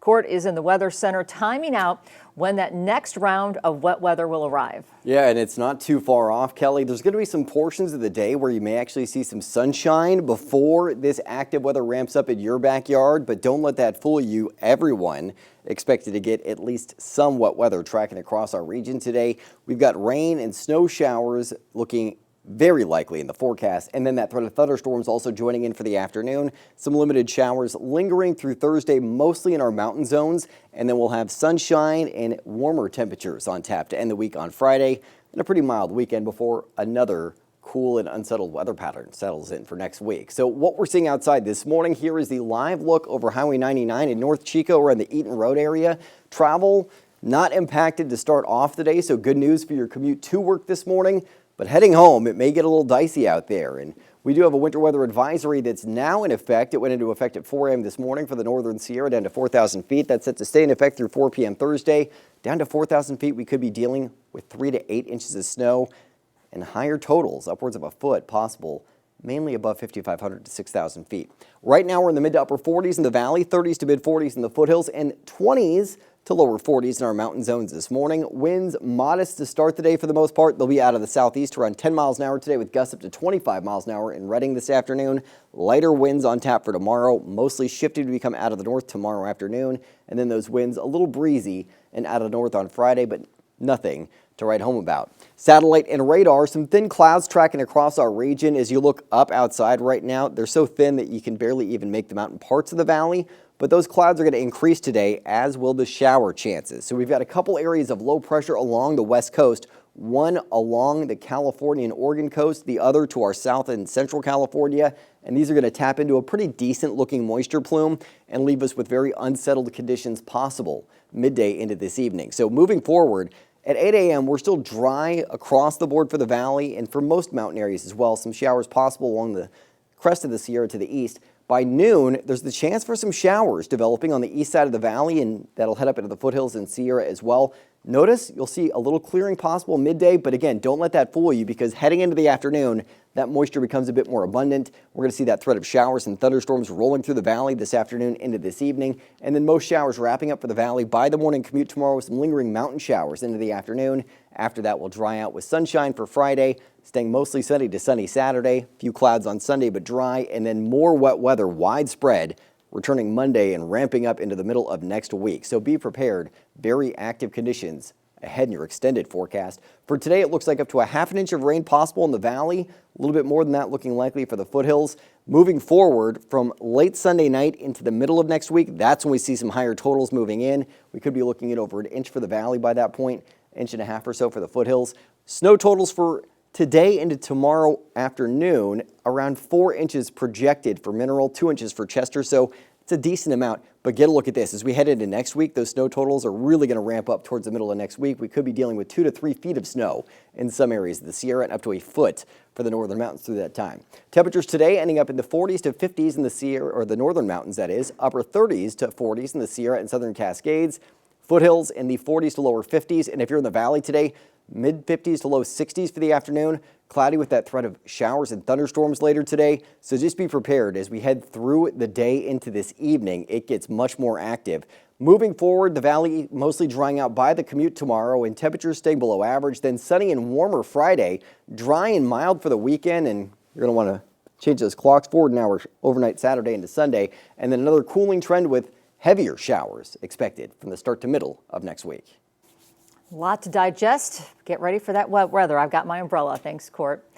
Court is in the Weather Center timing out when that next round of wet weather will arrive. Yeah, and it's not too far off, Kelly. There's going to be some portions of the day where you may actually see some sunshine before this active weather ramps up in your backyard, but don't let that fool you. Everyone expected to get at least some wet weather tracking across our region today. We've got rain and snow showers looking very likely in the forecast, and then that threat of thunderstorms also joining in for the afternoon. Some limited showers lingering through Thursday, mostly in our mountain zones, and then we'll have sunshine and warmer temperatures on tap to end the week on Friday, and a pretty mild weekend before another cool and unsettled weather pattern settles in for next week. So what we're seeing outside this morning, here is the live look over Highway 99 in North Chico around the Eaton Road area. Travel not impacted to start off the day, so good news for your commute to work this morning. But heading home, it may get a little dicey out there, and we do have a winter weather advisory that's now in effect. It went into effect at 4 a.m. this morning for the northern Sierra down to 4,000 feet. That's set to stay in effect through 4 p.m. Thursday. Down to 4,000 feet, we could be dealing with 3 to 8 inches of snow and higher totals, upwards of a foot possible, mainly above 5,500 to 6,000 feet. Right now, we're in the mid to upper 40s in the valley, 30s to mid 40s in the foothills, and 20s to lower 40s in our mountain zones this morning. Winds modest to start the day for the most part. They'll be out of the southeast around 10 miles an hour today with gusts up to 25 miles an hour in Redding this afternoon. Lighter winds on tap for tomorrow, mostly shifting to become out of the north tomorrow afternoon. And then those winds a little breezy and out of the north on Friday, but nothing to write home about. Satellite and radar, some thin clouds tracking across our region. As you look up outside right now, they're so thin that you can barely even make them out in parts of the valley. But those clouds are going to increase today, as will the shower chances. So we've got a couple areas of low pressure along the west coast, one along the California and Oregon coast, the other to our south and central California. And these are going to tap into a pretty decent looking moisture plume and leave us with very unsettled conditions possible midday into this evening. So moving forward, at 8 a.m., we're still dry across the board for the valley and for most mountain areas as well. Some showers possible along the crest of the Sierra to the east. By noon, there's the chance for some showers developing on the east side of the valley, and that'll head up into the foothills and Sierra as well. Notice you'll see a little clearing possible midday, but again, don't let that fool you, because heading into the afternoon, that moisture becomes a bit more abundant. We're going to see that threat of showers and thunderstorms rolling through the valley this afternoon into this evening, and then most showers wrapping up for the valley by the morning commute tomorrow with some lingering mountain showers into the afternoon. After that, we'll dry out with sunshine for Friday, staying mostly sunny to sunny Saturday, a few clouds on Sunday but dry, and then more wet weather widespread returning Monday and ramping up into the middle of next week. So be prepared. Very active conditions ahead in your extended forecast. For today, it looks like up to a ½ inch of rain possible in the valley, a little bit more than that looking likely for the foothills. Moving forward from late Sunday night into the middle of next week, that's when we see some higher totals moving in. We could be looking at over an inch for the valley by that point, inch and a half or so for the foothills. Snow totals for today into tomorrow afternoon, around 4 inches projected for Mineral, 2 inches for Chester, so it's a decent amount. But get a look at this. As we head into next week, those snow totals are really going to ramp up towards the middle of next week. We could be dealing with 2 to 3 feet of snow in some areas of the Sierra and up to a foot for the northern mountains through that time. Temperatures today ending up in the 40s to 50s in the Sierra, or the northern mountains that is, upper 30s to 40s in the Sierra and southern Cascades, foothills in the 40s to lower 50s, and if you're in the valley today, mid-50s to low 60s for the afternoon. Cloudy with that threat of showers and thunderstorms later today. So just be prepared as we head through the day into this evening. It gets much more active. Moving forward, the valley mostly drying out by the commute tomorrow and temperatures staying below average. Then sunny and warmer Friday, dry and mild for the weekend. And you're going to want to change those clocks forward an hour overnight Saturday into Sunday. And then another cooling trend with heavier showers expected from the start to middle of next week. A lot to digest. Get ready for that wet weather. I've got my umbrella. Thanks, Court.